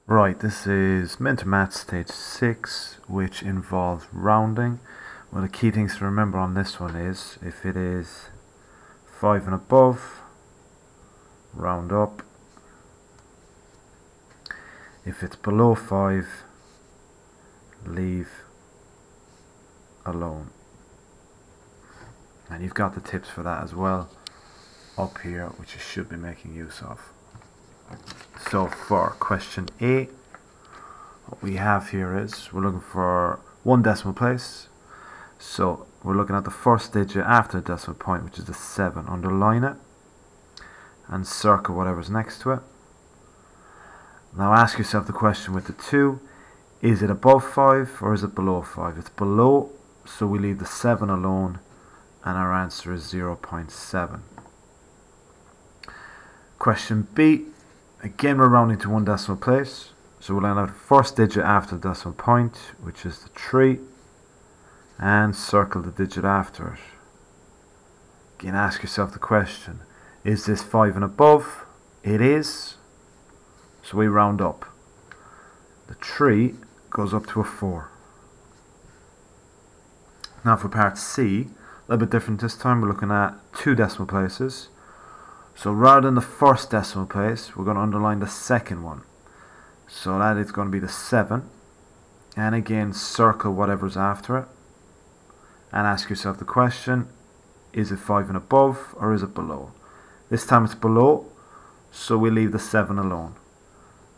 Right, this is Mentor Math Stage 6, which involves rounding. Well, the key things to remember on this one is, if it is 5 and above, round up. If it's below 5, leave alone. And you've got the tips for that as well up here, which you should be making use of. So for question A, what we have here is we're looking for one decimal place. So we're looking at the first digit after the decimal point, which is the 7. Underline it and circle whatever's next to it. Now ask yourself the question with the 2. Is it above 5 or is it below 5? It's below, so we leave the 7 alone, and our answer is 0.7. Question B, again we're rounding to one decimal place, so we'll line out the first digit after the decimal point, which is the 3, and circle the digit after it. Again, ask yourself the question, is this 5 and above? It is, so we round up. The 3 goes up to a 4. Now for part C, a little bit different this time. We're looking at two decimal places. So rather than the first decimal place, we're going to underline the second one. So that is going to be the 7. And again, circle whatever's after it. And ask yourself the question, is it 5 and above or is it below? This time it's below, so we leave the 7 alone.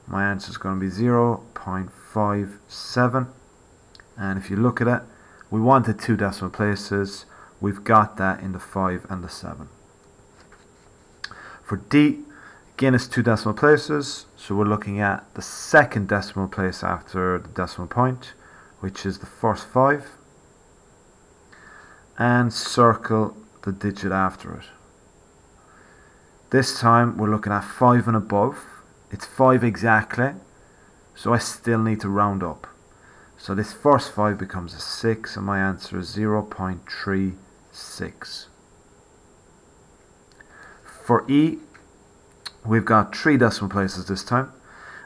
My answer is going to be 0.57. And if you look at it, we wanted two decimal places. We've got that in the 5 and the 7. For D, again it's two decimal places, so we're looking at the second decimal place after the decimal point, which is the first 5, and circle the digit after it. This time we're looking at 5 and above. It's 5 exactly, so I still need to round up. So this first 5 becomes a 6, and my answer is 0.36. For E, we've got 3 decimal places this time,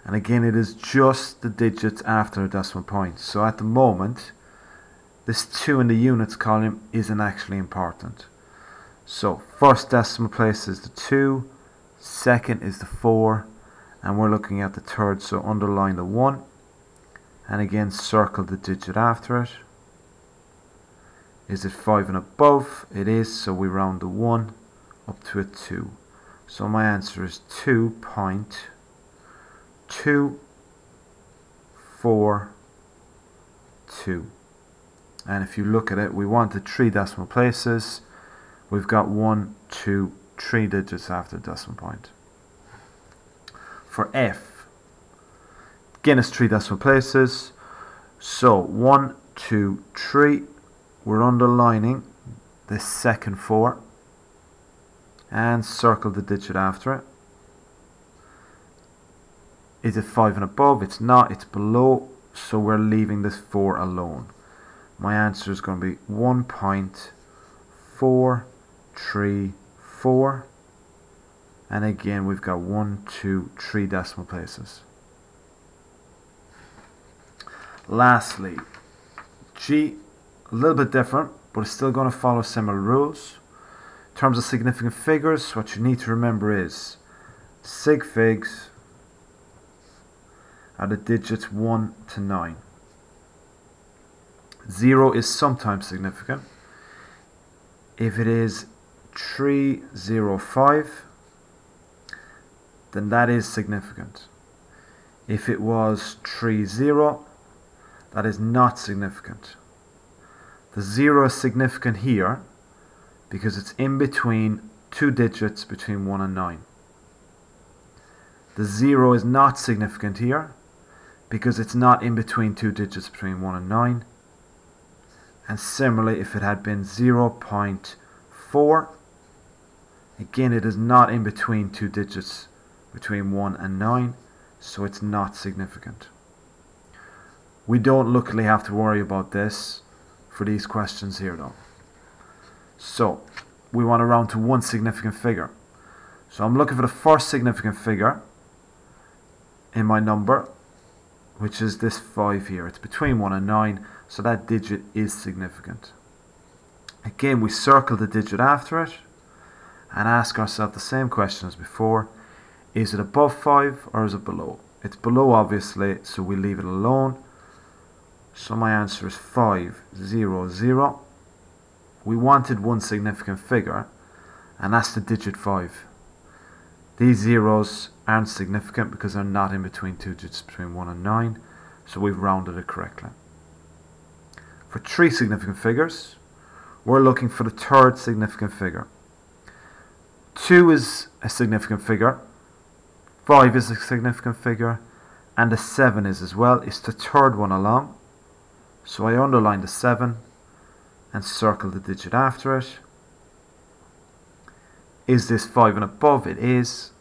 and again it is just the digits after a decimal point. So at the moment, this 2 in the units column isn't actually important. So first decimal place is the 2, second is the 4, and we're looking at the third, so underline the 1, and again circle the digit after it. Is it 5 and above? It is, so we round the 1 up to a 2. So my answer is 2.242. And if you look at it, we wanted 3 decimal places. We've got 1, 2, 3 digits after the decimal point. For F, again it's 3 decimal places. So 1, 2, 3. We're underlining the second 4 and circle the digit after it. Is it 5 and above? It's not, it's below, so we're leaving this 4 alone. My answer is going to be 1.434, and again we've got 1, 2, 3 decimal places. Lastly, G, a little bit different, but it's still going to follow similar rules. In terms of significant figures, what you need to remember is sig figs are the digits 1 to 9. 0 is sometimes significant. If it is 305, then that is significant. If it was 30, that is not significant. The 0 is significant here because it's in between two digits between 1 and 9. The 0 is not significant here because it's not in between two digits between 1 and 9. And similarly, if it had been 0.4, again it is not in between two digits between 1 and 9, so it's not significant. We don't luckily have to worry about this for these questions here though. So we want to round to one significant figure. So I'm looking for the first significant figure in my number. which is this 5 here. It's between 1 and 9, so that digit is significant. Again, we circle the digit after it and ask ourselves the same question as before. Is it above 5 or is it below? It's below, obviously, so we leave it alone. So my answer is 5, 0, 0. We wanted one significant figure, and that's the digit 5. These zeros aren't significant because they're not in between two digits between 1 and 9, so we've rounded it correctly. For 3 significant figures, we're looking for the third significant figure. 2 is a significant figure, 5 is a significant figure, and the 7 is as well. It's the third one along, so I underline the 7 and circle the digit after it. Is this 5 and above? It is.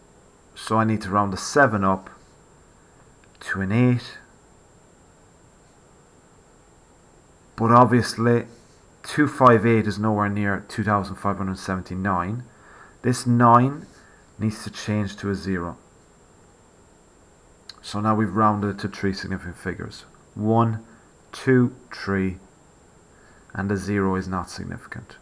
So I need to round the 7 up to an 8. But obviously 258 is nowhere near 2579. This 9 needs to change to a 0. So now we've rounded it to 3 significant figures. 1, 2, 3, and the 0 is not significant.